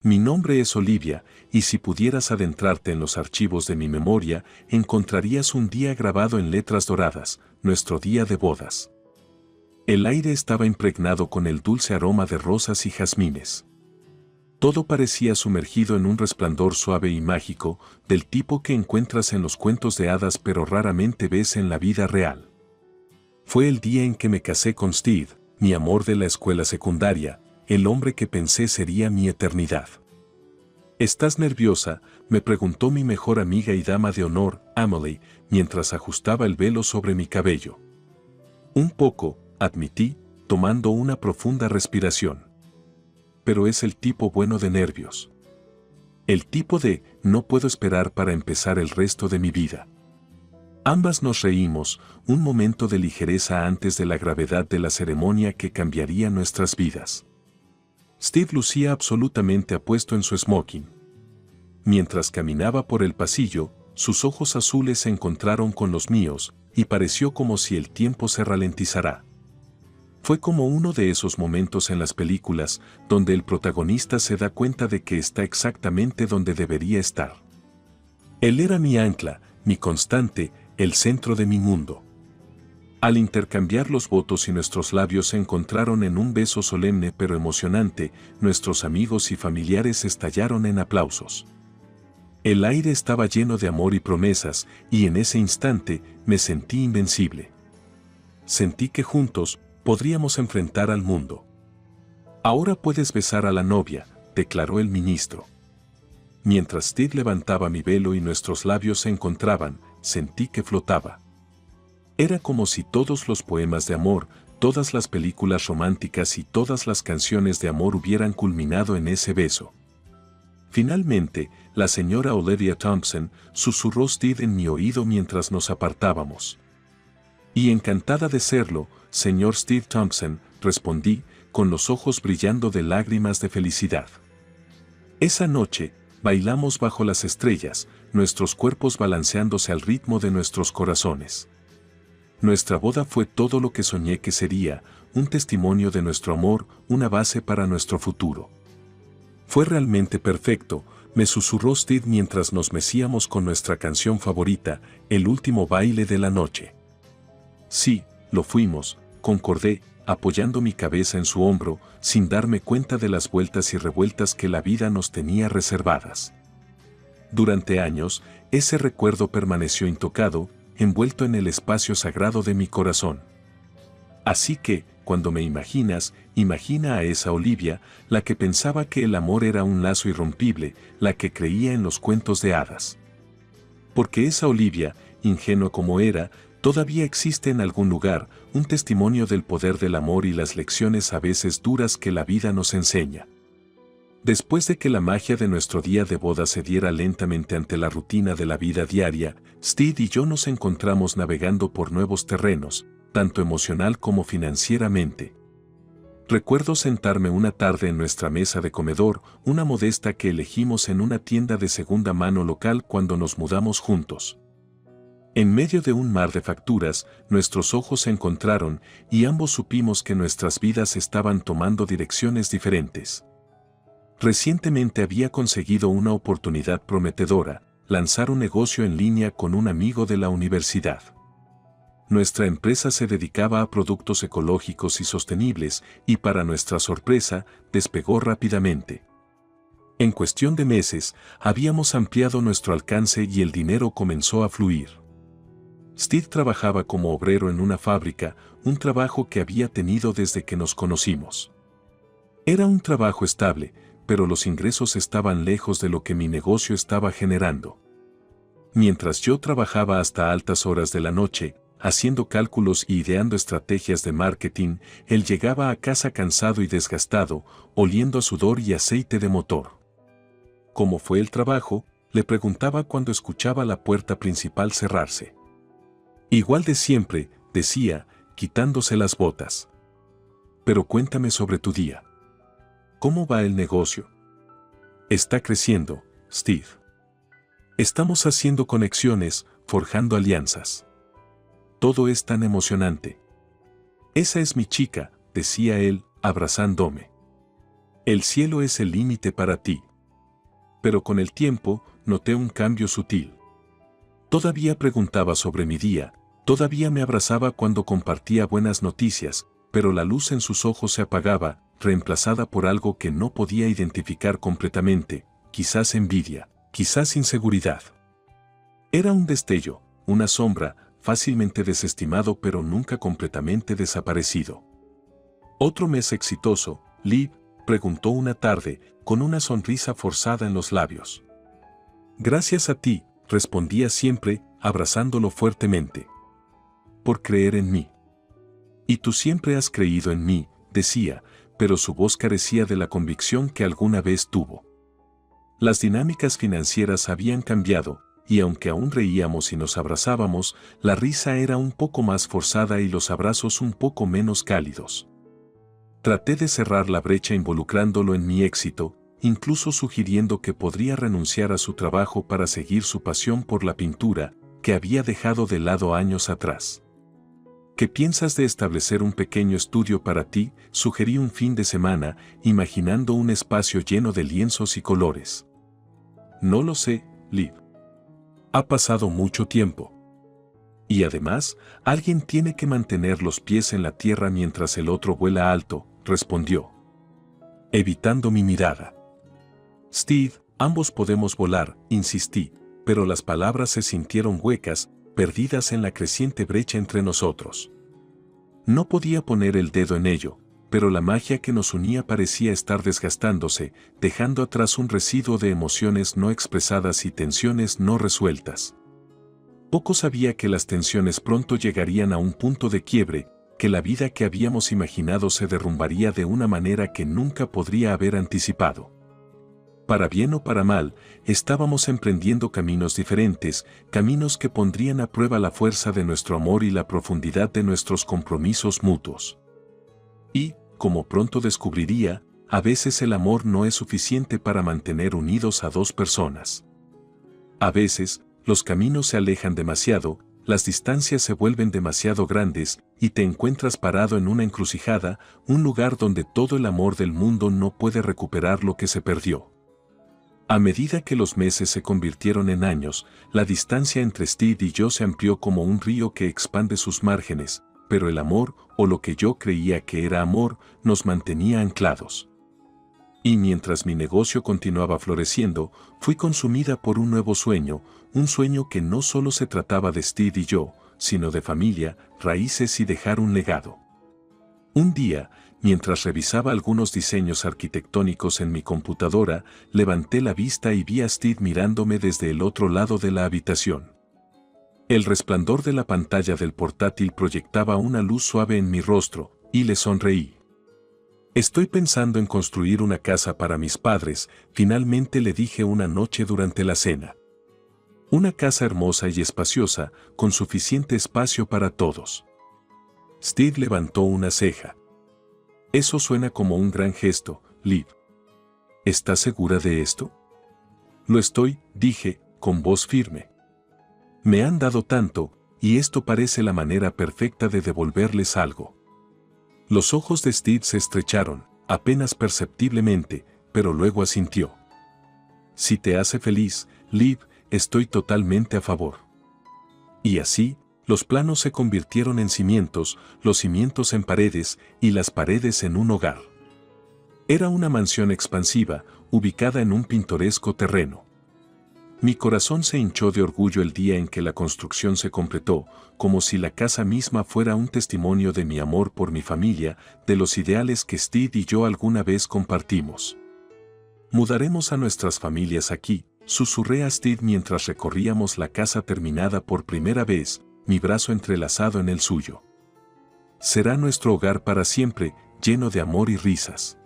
Mi nombre es Olivia, y si pudieras adentrarte en los archivos de mi memoria, encontrarías un día grabado en letras doradas, nuestro día de bodas. El aire estaba impregnado con el dulce aroma de rosas y jazmines. Todo parecía sumergido en un resplandor suave y mágico, del tipo que encuentras en los cuentos de hadas pero raramente ves en la vida real. Fue el día en que me casé con Steve, mi amor de la escuela secundaria, el hombre que pensé sería mi eternidad. ¿Estás nerviosa?, me preguntó mi mejor amiga y dama de honor, Emily, mientras ajustaba el velo sobre mi cabello. Un poco, admití, tomando una profunda respiración. Pero es el tipo bueno de nervios. El tipo de, no puedo esperar para empezar el resto de mi vida. Ambas nos reímos, un momento de ligereza antes de la gravedad de la ceremonia que cambiaría nuestras vidas. Steve lucía absolutamente apuesto en su smoking. Mientras caminaba por el pasillo, sus ojos azules se encontraron con los míos, y pareció como si el tiempo se ralentizara. Fue como uno de esos momentos en las películas, donde el protagonista se da cuenta de que está exactamente donde debería estar. Él era mi ancla, mi constante, el centro de mi mundo. Al intercambiar los votos y nuestros labios se encontraron en un beso solemne pero emocionante, nuestros amigos y familiares estallaron en aplausos. El aire estaba lleno de amor y promesas, y en ese instante me sentí invencible. Sentí que juntos podríamos enfrentar al mundo. Ahora puedes besar a la novia, declaró el ministro. Mientras Steve levantaba mi velo y nuestros labios se encontraban, sentí que flotaba. Era como si todos los poemas de amor, todas las películas románticas y todas las canciones de amor hubieran culminado en ese beso. Finalmente, la señora Olivia Thompson susurró Steve en mi oído mientras nos apartábamos. Y encantada de serlo, señor Steve Thompson, respondí, con los ojos brillando de lágrimas de felicidad. Esa noche, bailamos bajo las estrellas, nuestros cuerpos balanceándose al ritmo de nuestros corazones. Nuestra boda fue todo lo que soñé que sería, un testimonio de nuestro amor, una base para nuestro futuro. Fue realmente perfecto, me susurró Steve mientras nos mecíamos con nuestra canción favorita, el último baile de la noche. Sí, lo fuimos, concordé, apoyando mi cabeza en su hombro, sin darme cuenta de las vueltas y revueltas que la vida nos tenía reservadas. Durante años, ese recuerdo permaneció intocado, envuelto en el espacio sagrado de mi corazón. Así que, cuando me imaginas, imagina a esa Olivia, la que pensaba que el amor era un lazo irrompible, la que creía en los cuentos de hadas. Porque esa Olivia, ingenua como era, todavía existe en algún lugar, un testimonio del poder del amor y las lecciones a veces duras que la vida nos enseña. Después de que la magia de nuestro día de boda se diera lentamente ante la rutina de la vida diaria, Steve y yo nos encontramos navegando por nuevos terrenos, tanto emocional como financieramente. Recuerdo sentarme una tarde en nuestra mesa de comedor, una modesta que elegimos en una tienda de segunda mano local cuando nos mudamos juntos. En medio de un mar de facturas, nuestros ojos se encontraron y ambos supimos que nuestras vidas estaban tomando direcciones diferentes. Recientemente había conseguido una oportunidad prometedora, lanzar un negocio en línea con un amigo de la universidad. Nuestra empresa se dedicaba a productos ecológicos y sostenibles y para nuestra sorpresa, despegó rápidamente. En cuestión de meses, habíamos ampliado nuestro alcance y el dinero comenzó a fluir. Steve trabajaba como obrero en una fábrica, un trabajo que había tenido desde que nos conocimos. Era un trabajo estable, pero los ingresos estaban lejos de lo que mi negocio estaba generando. Mientras yo trabajaba hasta altas horas de la noche, haciendo cálculos y ideando estrategias de marketing, él llegaba a casa cansado y desgastado, oliendo a sudor y aceite de motor. ¿Cómo fue el trabajo?, le preguntaba cuando escuchaba la puerta principal cerrarse. Igual de siempre, decía, quitándose las botas. Pero cuéntame sobre tu día. ¿Cómo va el negocio? Está creciendo, Steve. Estamos haciendo conexiones, forjando alianzas. Todo es tan emocionante. Esa es mi chica, decía él, abrazándome. El cielo es el límite para ti. pero con el tiempo noté un cambio sutil. Todavía preguntaba sobre mi día, todavía me abrazaba cuando compartía buenas noticias, pero la luz en sus ojos se apagaba, reemplazada por algo que no podía identificar completamente, quizás envidia, quizás inseguridad. Era un destello, una sombra, fácilmente desestimado pero nunca completamente desaparecido. ¿Otro mes exitoso, Liv?, preguntó una tarde, con una sonrisa forzada en los labios. Gracias a ti, respondía siempre, abrazándolo fuertemente. Por creer en mí. Y tú siempre has creído en mí, decía, pero su voz carecía de la convicción que alguna vez tuvo. Las dinámicas financieras habían cambiado, y aunque aún reíamos y nos abrazábamos, la risa era un poco más forzada y los abrazos un poco menos cálidos. Traté de cerrar la brecha involucrándolo en mi éxito, incluso sugiriendo que podría renunciar a su trabajo para seguir su pasión por la pintura, que había dejado de lado años atrás. ¿Qué piensas de establecer un pequeño estudio para ti?, sugerí un fin de semana, imaginando un espacio lleno de lienzos y colores. No lo sé, Liv. Ha pasado mucho tiempo. Y además, alguien tiene que mantener los pies en la tierra mientras el otro vuela alto, respondió, evitando mi mirada. Steve, ambos podemos volar, insistí, pero las palabras se sintieron huecas, perdidas en la creciente brecha entre nosotros. No podía poner el dedo en ello, pero la magia que nos unía parecía estar desgastándose, dejando atrás un residuo de emociones no expresadas y tensiones no resueltas. Poco sabía que las tensiones pronto llegarían a un punto de quiebre, que la vida que habíamos imaginado se derrumbaría de una manera que nunca podría haber anticipado. Para bien o para mal, estábamos emprendiendo caminos diferentes, caminos que pondrían a prueba la fuerza de nuestro amor y la profundidad de nuestros compromisos mutuos. Y, como pronto descubriría, a veces el amor no es suficiente para mantener unidos a dos personas. A veces, los caminos se alejan demasiado, las distancias se vuelven demasiado grandes y te encuentras parado en una encrucijada, un lugar donde todo el amor del mundo no puede recuperar lo que se perdió. A medida que los meses se convirtieron en años, la distancia entre Steve y yo se amplió como un río que expande sus márgenes, pero el amor, o lo que yo creía que era amor, nos mantenía anclados. Y mientras mi negocio continuaba floreciendo, fui consumida por un nuevo sueño, un sueño que no solo se trataba de Steve y yo, sino de familia, raíces y dejar un legado. Un día, mientras revisaba algunos diseños arquitectónicos en mi computadora, levanté la vista y vi a Steve mirándome desde el otro lado de la habitación. El resplandor de la pantalla del portátil proyectaba una luz suave en mi rostro, y le sonreí. Estoy pensando en construir una casa para mis padres, finalmente le dije una noche durante la cena. Una casa hermosa y espaciosa, con suficiente espacio para todos. Steve levantó una ceja. Eso suena como un gran gesto, Liv. ¿Estás segura de esto? Lo estoy, dije, con voz firme. Me han dado tanto, y esto parece la manera perfecta de devolverles algo. Los ojos de Steve se estrecharon, apenas perceptiblemente, pero luego asintió. Si te hace feliz, Liv, estoy totalmente a favor. Y así, los planos se convirtieron en cimientos, los cimientos en paredes, y las paredes en un hogar. Era una mansión expansiva, ubicada en un pintoresco terreno. Mi corazón se hinchó de orgullo el día en que la construcción se completó, como si la casa misma fuera un testimonio de mi amor por mi familia, de los ideales que Steve y yo alguna vez compartimos. Mudaremos a nuestras familias aquí, susurré a Steve mientras recorríamos la casa terminada por primera vez, mi brazo entrelazado en el suyo. Será nuestro hogar para siempre, lleno de amor y risas.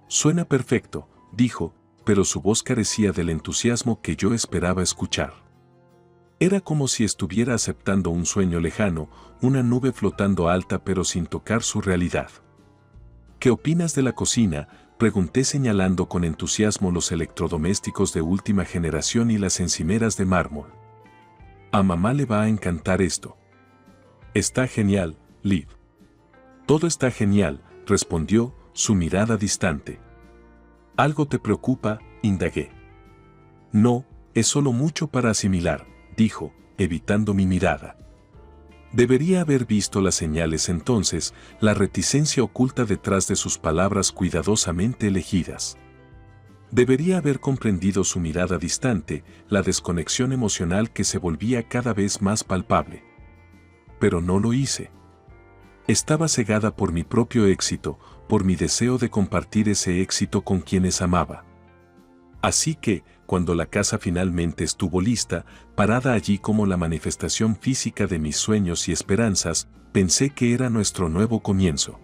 Suena perfecto, dijo, pero su voz carecía del entusiasmo que yo esperaba escuchar. Era como si estuviera aceptando un sueño lejano, una nube flotando alta pero sin tocar su realidad. ¿Qué opinas de la cocina?, pregunté señalando con entusiasmo los electrodomésticos de última generación y las encimeras de mármol. A mamá le va a encantar esto. Está genial, Liv. Todo está genial, respondió, su mirada distante. ¿Algo te preocupa?, indagué. No, es solo mucho para asimilar, dijo, evitando mi mirada. Debería haber visto las señales entonces, la reticencia oculta detrás de sus palabras cuidadosamente elegidas. Debería haber comprendido su mirada distante, la desconexión emocional que se volvía cada vez más palpable. Pero no lo hice. Estaba cegada por mi propio éxito, por mi deseo de compartir ese éxito con quienes amaba. Así que, cuando la casa finalmente estuvo lista, parada allí como la manifestación física de mis sueños y esperanzas, pensé que era nuestro nuevo comienzo.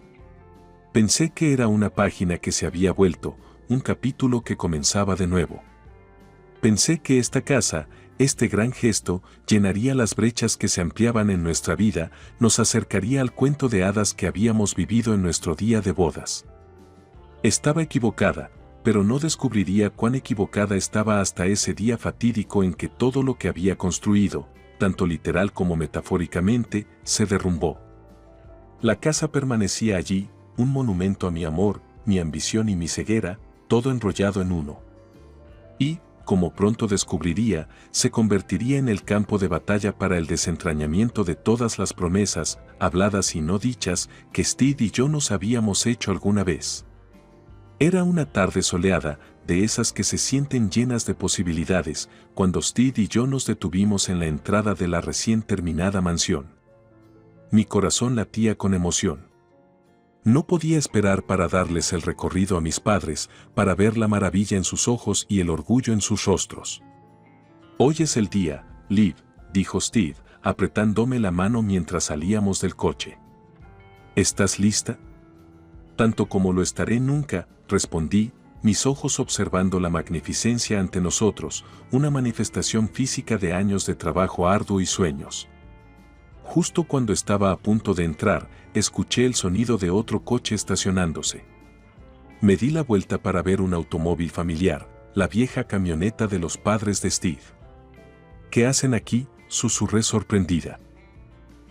Pensé que era una página que se había vuelto, un capítulo que comenzaba de nuevo. Pensé que esta casa, este gran gesto, llenaría las brechas que se ampliaban en nuestra vida, nos acercaría al cuento de hadas que habíamos vivido en nuestro día de bodas. Estaba equivocada, pero no descubriría cuán equivocada estaba hasta ese día fatídico en que todo lo que había construido, tanto literal como metafóricamente, se derrumbó. La casa permanecía allí, un monumento a mi amor, mi ambición y mi ceguera, todo enrollado en uno. Y, como pronto descubriría, se convertiría en el campo de batalla para el desentrañamiento de todas las promesas, habladas y no dichas, que Steve y yo nos habíamos hecho alguna vez. Era una tarde soleada, de esas que se sienten llenas de posibilidades, cuando Steve y yo nos detuvimos en la entrada de la recién terminada mansión. Mi corazón latía con emoción. No podía esperar para darles el recorrido a mis padres, para ver la maravilla en sus ojos y el orgullo en sus rostros. «Hoy es el día, Liv», dijo Steve, apretándome la mano mientras salíamos del coche. «¿Estás lista?» «Tanto como lo estaré nunca», respondí, mis ojos observando la magnificencia ante nosotros, una manifestación física de años de trabajo arduo y sueños. Justo cuando estaba a punto de entrar, escuché el sonido de otro coche estacionándose. Me di la vuelta para ver un automóvil familiar, la vieja camioneta de los padres de Steve. «¿Qué hacen aquí?», susurré sorprendida.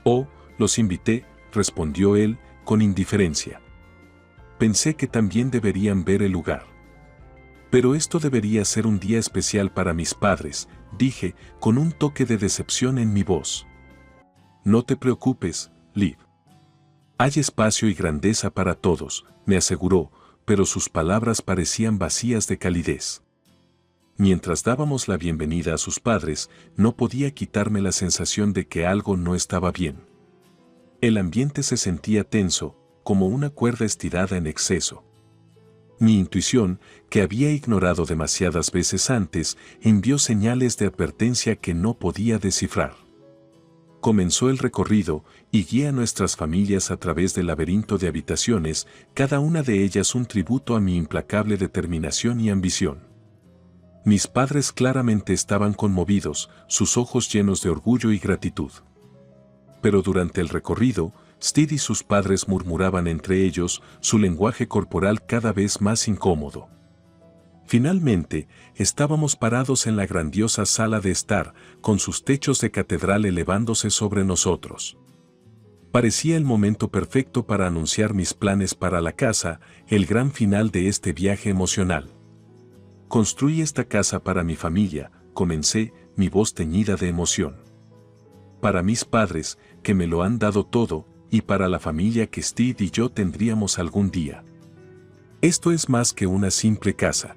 «Oh, los invité», respondió él, con indiferencia. Pensé que también deberían ver el lugar. «Pero esto debería ser un día especial para mis padres», dije, con un toque de decepción en mi voz. «No te preocupes, Liv. Hay espacio y grandeza para todos», me aseguró, pero sus palabras parecían vacías de calidez. Mientras dábamos la bienvenida a sus padres, no podía quitarme la sensación de que algo no estaba bien. El ambiente se sentía tenso, como una cuerda estirada en exceso. Mi intuición, que había ignorado demasiadas veces antes, envió señales de advertencia que no podía descifrar. Comenzó el recorrido y guié a nuestras familias a través del laberinto de habitaciones, cada una de ellas un tributo a mi implacable determinación y ambición. Mis padres claramente estaban conmovidos, sus ojos llenos de orgullo y gratitud. Pero durante el recorrido, Steve y sus padres murmuraban entre ellos, su lenguaje corporal cada vez más incómodo. Finalmente, estábamos parados en la grandiosa sala de estar, con sus techos de catedral elevándose sobre nosotros. Parecía el momento perfecto para anunciar mis planes para la casa, el gran final de este viaje emocional. «Construí esta casa para mi familia», comencé, mi voz teñida de emoción. «Para mis padres, que me lo han dado todo, y para la familia que Steve y yo tendríamos algún día. Esto es más que una simple casa.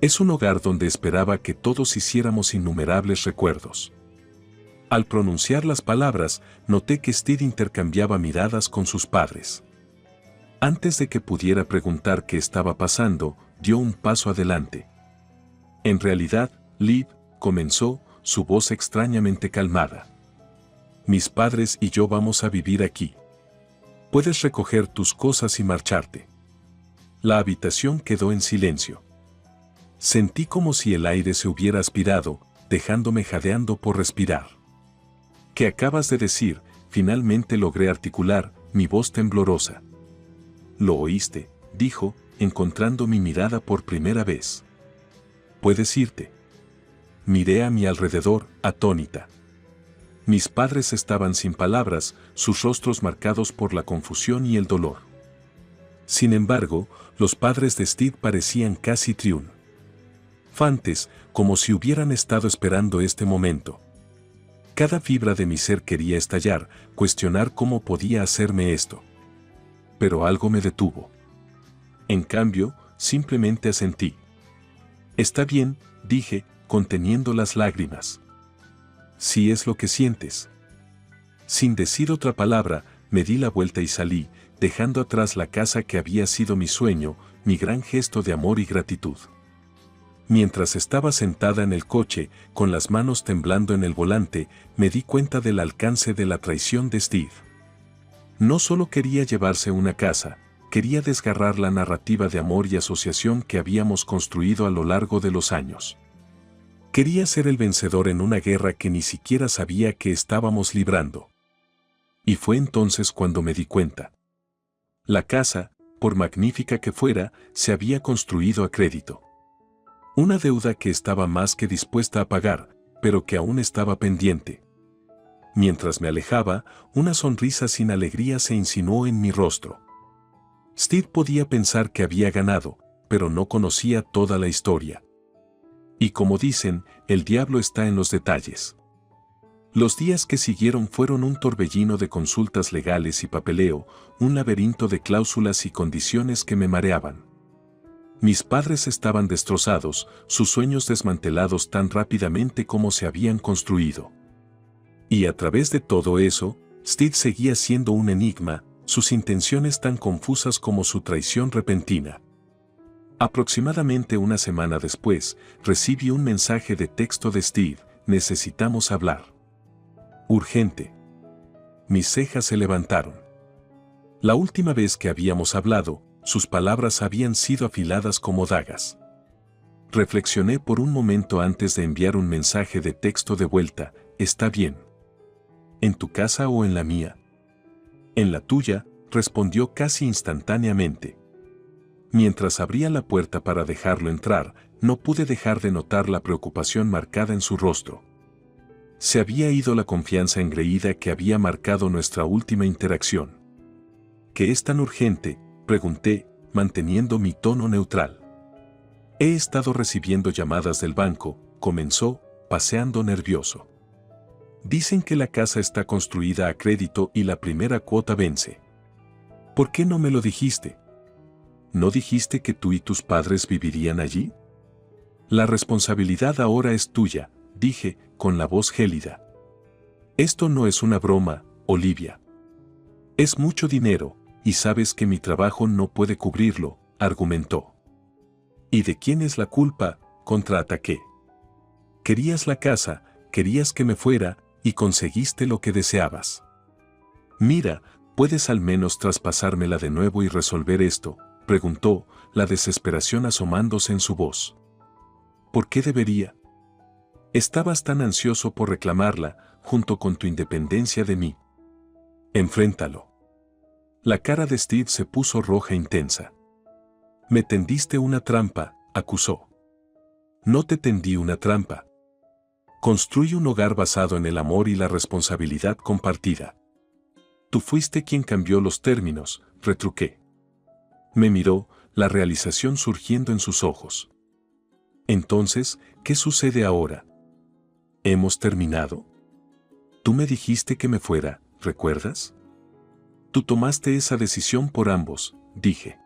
Es un hogar donde esperaba que todos hiciéramos innumerables recuerdos». Al pronunciar las palabras, noté que Steve intercambiaba miradas con sus padres. Antes de que pudiera preguntar qué estaba pasando, dio un paso adelante. «En realidad, Liv», comenzó, su voz extrañamente calmada. «Mis padres y yo vamos a vivir aquí. Puedes recoger tus cosas y marcharte». La habitación quedó en silencio. Sentí como si el aire se hubiera aspirado, dejándome jadeando por respirar. «¿Qué acabas de decir?», finalmente logré articular, mi voz temblorosa. «¿Lo oíste?», dijo, encontrando mi mirada por primera vez. «¿Puedes irte?». Miré a mi alrededor, atónita. Mis padres estaban sin palabras, sus rostros marcados por la confusión y el dolor. Sin embargo, los padres de Steve parecían casi triunfantes. fantes, como si hubieran estado esperando este momento. Cada fibra de mi ser quería estallar, cuestionar cómo podía hacerme esto. Pero algo me detuvo. En cambio, simplemente asentí. Está bien, dije, conteniendo las lágrimas. Si es lo que sientes. Sin decir otra palabra, me di la vuelta y salí, dejando atrás la casa que había sido mi sueño, mi gran gesto de amor y gratitud. Mientras estaba sentada en el coche, con las manos temblando en el volante, me di cuenta del alcance de la traición de Steve. No solo quería llevarse una casa, quería desgarrar la narrativa de amor y asociación que habíamos construido a lo largo de los años. Quería ser el vencedor en una guerra que ni siquiera sabía que estábamos librando. Y fue entonces cuando me di cuenta. La casa, por magnífica que fuera, se había construido a crédito. Una deuda que estaba más que dispuesta a pagar, pero que aún estaba pendiente. Mientras me alejaba, una sonrisa sin alegría se insinuó en mi rostro. Steve podía pensar que había ganado, pero no conocía toda la historia. Y como dicen, el diablo está en los detalles. Los días que siguieron fueron un torbellino de consultas legales y papeleo, un laberinto de cláusulas y condiciones que me mareaban. Mis padres estaban destrozados, sus sueños desmantelados tan rápidamente como se habían construido. Y a través de todo eso, Steve seguía siendo un enigma, sus intenciones tan confusas como su traición repentina. Aproximadamente una semana después, recibí un mensaje de texto de Steve: necesitamos hablar. Urgente. Mis cejas se levantaron. La última vez que habíamos hablado, sus palabras habían sido afiladas como dagas. Reflexioné por un momento antes de enviar un mensaje de texto de vuelta: está bien. ¿En tu casa o en la mía? En la tuya, respondió casi instantáneamente. Mientras abría la puerta para dejarlo entrar, no pude dejar de notar la preocupación marcada en su rostro. Se había ido la confianza engreída que había marcado nuestra última interacción. ¿Qué es tan urgente?, pregunté, manteniendo mi tono neutral. He estado recibiendo llamadas del banco, comenzó, paseando nervioso. Dicen que la casa está construida a crédito y la primera cuota vence. ¿Por qué no me lo dijiste? ¿No dijiste que tú y tus padres vivirían allí? La responsabilidad ahora es tuya, dije, con la voz gélida. Esto no es una broma, Olivia. Es mucho dinero, y sabes que mi trabajo no puede cubrirlo, argumentó. ¿Y de quién es la culpa?, contraataqué. Querías la casa, querías que me fuera, y conseguiste lo que deseabas. Mira, ¿puedes al menos traspasármela de nuevo y resolver esto?, preguntó, la desesperación asomándose en su voz. ¿Por qué debería? Estabas tan ansioso por reclamarla, junto con tu independencia de mí. Enfréntalo. La cara de Steve se puso roja e intensa. Me tendiste una trampa, acusó. No te tendí una trampa. Construye un hogar basado en el amor y la responsabilidad compartida. Tú fuiste quien cambió los términos, retruqué. Me miró, la realización surgiendo en sus ojos. Entonces, ¿qué sucede ahora? ¿Hemos terminado? Tú me dijiste que me fuera, ¿recuerdas? Tú tomaste esa decisión por ambos, dije.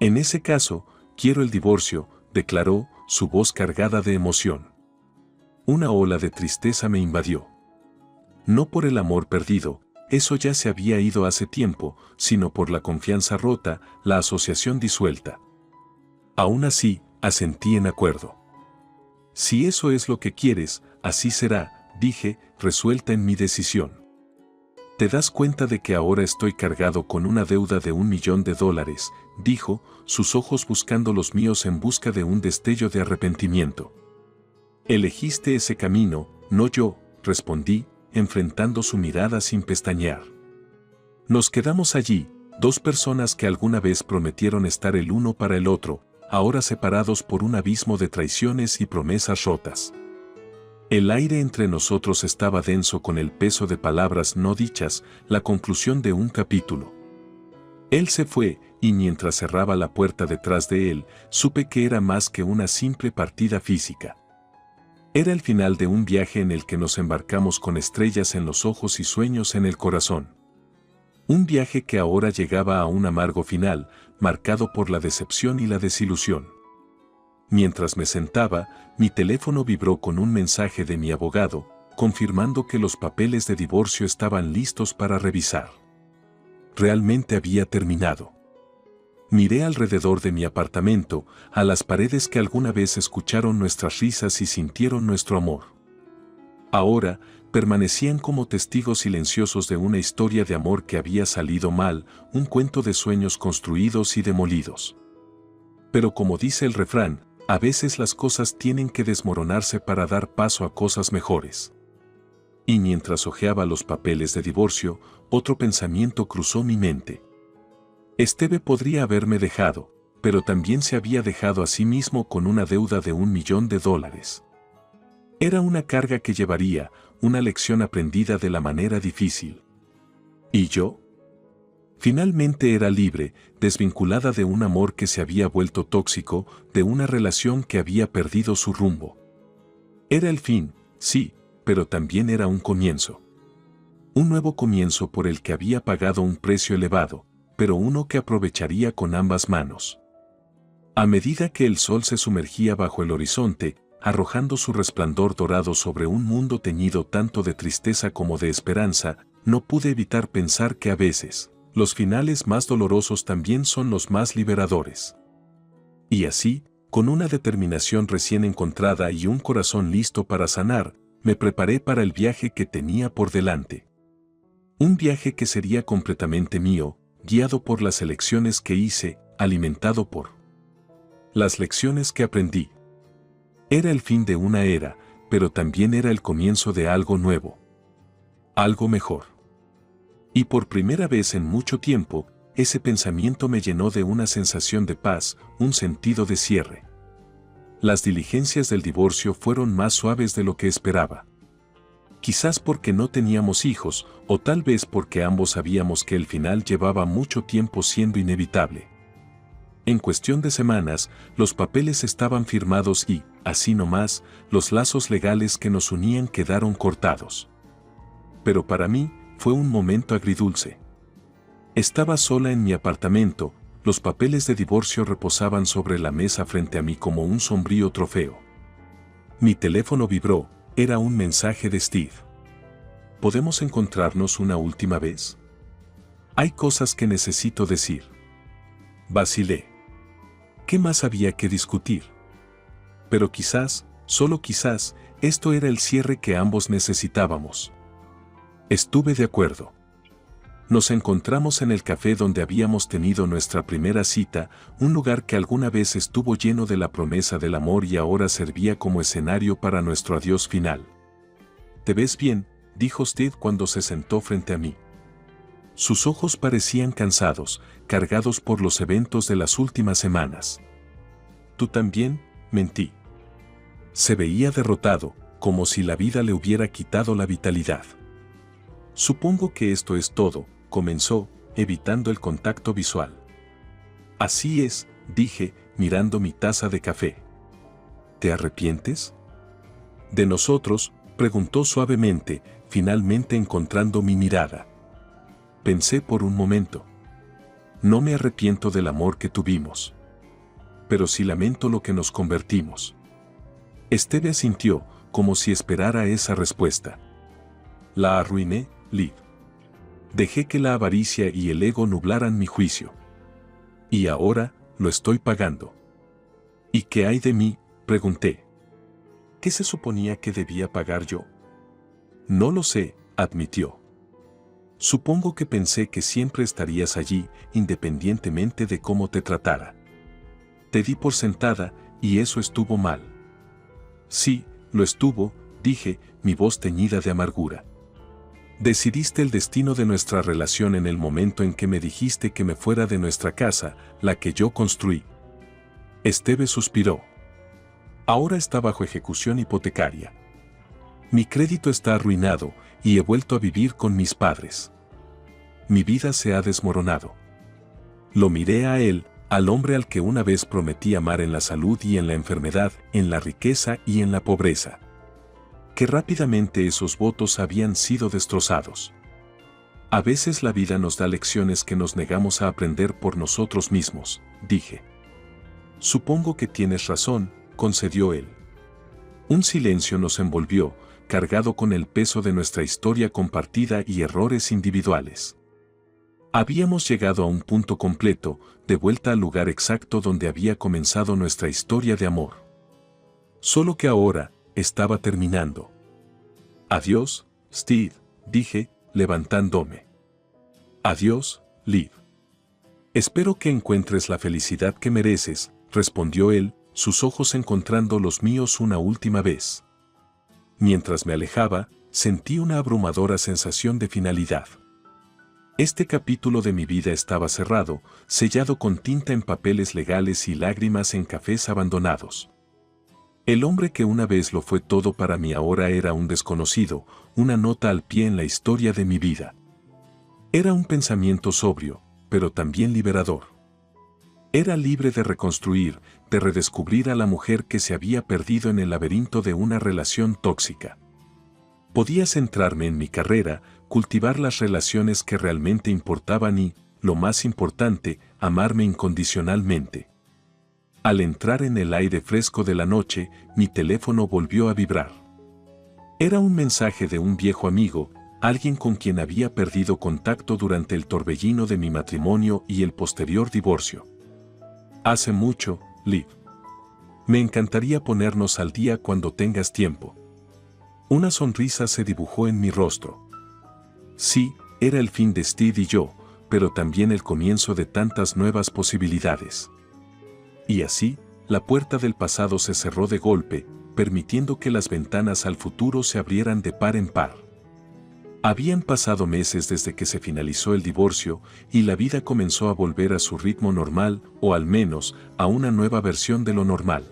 En ese caso, quiero el divorcio, declaró, su voz cargada de emoción. Una ola de tristeza me invadió. No por el amor perdido, eso ya se había ido hace tiempo, sino por la confianza rota, la asociación disuelta. Aún así, asentí en acuerdo. Si eso es lo que quieres, así será, dije, resuelta en mi decisión. ¿Te das cuenta de que ahora estoy cargado con una deuda de $1.000.000? Dijo, sus ojos buscando los míos en busca de un destello de arrepentimiento. Elegiste ese camino, no yo, respondí, enfrentando su mirada sin pestañear. Nos quedamos allí, dos personas que alguna vez prometieron estar el uno para el otro, ahora separados por un abismo de traiciones y promesas rotas. El aire entre nosotros estaba denso con el peso de palabras no dichas, la conclusión de un capítulo. Él se fue, y mientras cerraba la puerta detrás de él, supe que era más que una simple partida física. Era el final de un viaje en el que nos embarcamos con estrellas en los ojos y sueños en el corazón. Un viaje que ahora llegaba a un amargo final, marcado por la decepción y la desilusión. Mientras me sentaba, mi teléfono vibró con un mensaje de mi abogado, confirmando que los papeles de divorcio estaban listos para revisar. Realmente había terminado. Miré alrededor de mi apartamento, a las paredes que alguna vez escucharon nuestras risas y sintieron nuestro amor. Ahora, permanecían como testigos silenciosos de una historia de amor que había salido mal, un cuento de sueños construidos y demolidos. Pero como dice el refrán, a veces las cosas tienen que desmoronarse para dar paso a cosas mejores. Y mientras hojeaba los papeles de divorcio, otro pensamiento cruzó mi mente. Esteve podría haberme dejado, pero también se había dejado a sí mismo con una deuda de $1 millón. Era una carga que llevaría, una lección aprendida de la manera difícil. ¿Y yo? Finalmente era libre, desvinculada de un amor que se había vuelto tóxico, de una relación que había perdido su rumbo. Era el fin, sí, pero también era un comienzo. Un nuevo comienzo por el que había pagado un precio elevado, pero uno que aprovecharía con ambas manos. A medida que el sol se sumergía bajo el horizonte, arrojando su resplandor dorado sobre un mundo teñido tanto de tristeza como de esperanza, no pude evitar pensar que a veces, los finales más dolorosos también son los más liberadores. Y así, con una determinación recién encontrada y un corazón listo para sanar, me preparé para el viaje que tenía por delante. Un viaje que sería completamente mío, guiado por las elecciones que hice, alimentado por las lecciones que aprendí. Era el fin de una era, pero también era el comienzo de algo nuevo. Algo mejor. Y por primera vez en mucho tiempo, ese pensamiento me llenó de una sensación de paz, un sentido de cierre. Las diligencias del divorcio fueron más suaves de lo que esperaba. Quizás porque no teníamos hijos, o tal vez porque ambos sabíamos que el final llevaba mucho tiempo siendo inevitable. En cuestión de semanas, los papeles estaban firmados y, así nomás, los lazos legales que nos unían quedaron cortados. Pero para mí, fue un momento agridulce. Estaba sola en mi apartamento, los papeles de divorcio reposaban sobre la mesa frente a mí como un sombrío trofeo. Mi teléfono vibró, era un mensaje de Steve. ¿Podemos encontrarnos una última vez? Hay cosas que necesito decir. Vacilé. ¿Qué más había que discutir? Pero quizás, solo quizás, esto era el cierre que ambos necesitábamos. Estuve de acuerdo. Nos encontramos en el café donde habíamos tenido nuestra primera cita, un lugar que alguna vez estuvo lleno de la promesa del amor y ahora servía como escenario para nuestro adiós final. «¿Te ves bien?», dijo Steve cuando se sentó frente a mí. Sus ojos parecían cansados, cargados por los eventos de las últimas semanas. «¿Tú también?», mentí. Se veía derrotado, como si la vida le hubiera quitado la vitalidad. «Supongo que esto es todo», comenzó, evitando el contacto visual. «Así es», dije, mirando mi taza de café. «¿Te arrepientes?». «¿De nosotros?», preguntó suavemente, finalmente encontrando mi mirada. Pensé por un momento. No me arrepiento del amor que tuvimos. Pero sí lamento lo que nos convertimos. Esteve asintió, como si esperara esa respuesta. La arruiné, Liv. Dejé que la avaricia y el ego nublaran mi juicio. Y ahora, lo estoy pagando. ¿Y qué hay de mí?, pregunté. ¿Qué se suponía que debía pagar yo? No lo sé, admitió. Supongo que pensé que siempre estarías allí, independientemente de cómo te tratara. Te di por sentada, y eso estuvo mal. Sí, lo estuvo, dije, mi voz teñida de amargura. Decidiste el destino de nuestra relación en el momento en que me dijiste que me fuera de nuestra casa, la que yo construí. Esteve suspiró. Ahora está bajo ejecución hipotecaria. Mi crédito está arruinado y he vuelto a vivir con mis padres. Mi vida se ha desmoronado. Lo miré a él, al hombre al que una vez prometí amar en la salud y en la enfermedad, en la riqueza y en la pobreza. Que rápidamente esos votos habían sido destrozados. A veces la vida nos da lecciones que nos negamos a aprender por nosotros mismos, dije. Supongo que tienes razón, concedió él. Un silencio nos envolvió, cargado con el peso de nuestra historia compartida y errores individuales. Habíamos llegado a un punto completo, de vuelta al lugar exacto donde había comenzado nuestra historia de amor. Solo que ahora, estaba terminando. Adiós, Steve, dije, levantándome. Adiós, Liv. Espero que encuentres la felicidad que mereces, respondió él, sus ojos encontrando los míos una última vez. Mientras me alejaba, sentí una abrumadora sensación de finalidad. Este capítulo de mi vida estaba cerrado, sellado con tinta en papeles legales y lágrimas en cafés abandonados. El hombre que una vez lo fue todo para mí ahora era un desconocido, una nota al pie en la historia de mi vida. Era un pensamiento sobrio, pero también liberador. Era libre de reconstruir, de redescubrir a la mujer que se había perdido en el laberinto de una relación tóxica. Podía centrarme en mi carrera, cultivar las relaciones que realmente importaban y, lo más importante, amarme incondicionalmente. Al entrar en el aire fresco de la noche, mi teléfono volvió a vibrar. Era un mensaje de un viejo amigo, alguien con quien había perdido contacto durante el torbellino de mi matrimonio y el posterior divorcio. Hace mucho, Liv. Me encantaría ponernos al día cuando tengas tiempo. Una sonrisa se dibujó en mi rostro. Sí, era el fin de Steve y yo, pero también el comienzo de tantas nuevas posibilidades. Y así, la puerta del pasado se cerró de golpe, permitiendo que las ventanas al futuro se abrieran de par en par. Habían pasado meses desde que se finalizó el divorcio y la vida comenzó a volver a su ritmo normal, o al menos, a una nueva versión de lo normal.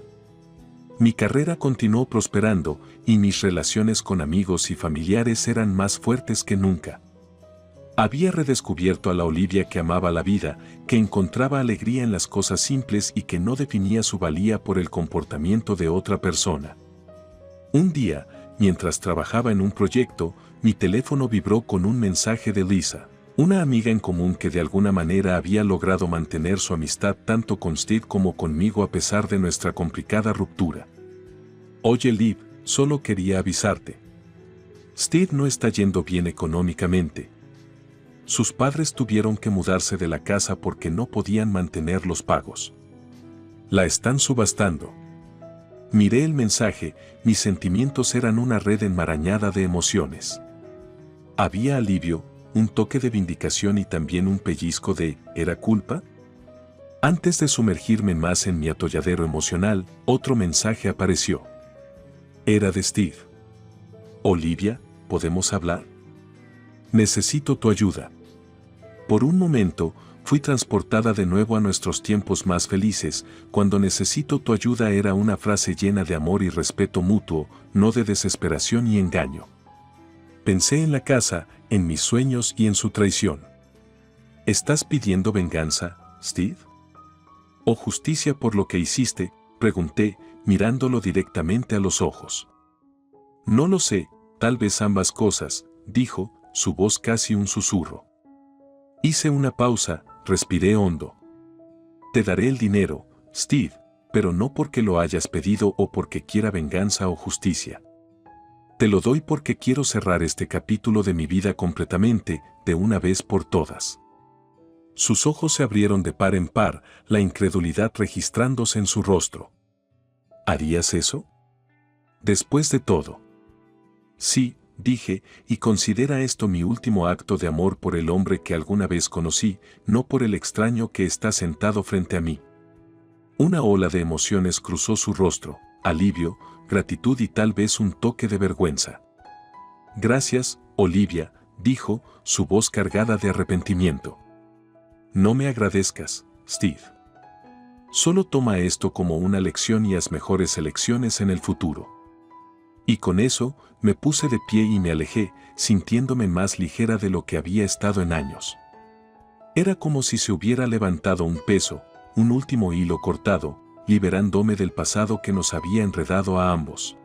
Mi carrera continuó prosperando y mis relaciones con amigos y familiares eran más fuertes que nunca. Había redescubierto a la Olivia que amaba la vida, que encontraba alegría en las cosas simples y que no definía su valía por el comportamiento de otra persona. Un día, mientras trabajaba en un proyecto, mi teléfono vibró con un mensaje de Lisa, una amiga en común que de alguna manera había logrado mantener su amistad tanto con Steve como conmigo a pesar de nuestra complicada ruptura. Oye Liv, solo quería avisarte. Steve no está yendo bien económicamente. Sus padres tuvieron que mudarse de la casa porque no podían mantener los pagos. La están subastando. Miré el mensaje, mis sentimientos eran una red enmarañada de emociones. Había alivio, un toque de vindicación y también un pellizco de ¿era culpa? Antes de sumergirme más en mi atolladero emocional, otro mensaje apareció. Era de Steve. Olivia, ¿podemos hablar? Necesito tu ayuda. Por un momento, fui transportada de nuevo a nuestros tiempos más felices, cuando necesito tu ayuda era una frase llena de amor y respeto mutuo, no de desesperación y engaño. Pensé en la casa, en mis sueños y en su traición. ¿Estás pidiendo venganza, Steve? ¿O justicia por lo que hiciste?, pregunté, mirándolo directamente a los ojos. No lo sé, tal vez ambas cosas, dijo, su voz casi un susurro. Hice una pausa, respiré hondo. Te daré el dinero, Steve, pero no porque lo hayas pedido o porque quiera venganza o justicia. Te lo doy porque quiero cerrar este capítulo de mi vida completamente, de una vez por todas. Sus ojos se abrieron de par en par, la incredulidad registrándose en su rostro. ¿Harías eso? Después de todo. Sí, dije, y considera esto mi último acto de amor por el hombre que alguna vez conocí, no por el extraño que está sentado frente a mí. Una ola de emociones cruzó su rostro, alivio, gratitud y tal vez un toque de vergüenza. Gracias, Olivia, dijo, su voz cargada de arrepentimiento. No me agradezcas, Steve. Solo toma esto como una lección y haz mejores elecciones en el futuro. Y con eso, me puse de pie y me alejé, sintiéndome más ligera de lo que había estado en años. Era como si se hubiera levantado un peso, un último hilo cortado, liberándome del pasado que nos había enredado a ambos.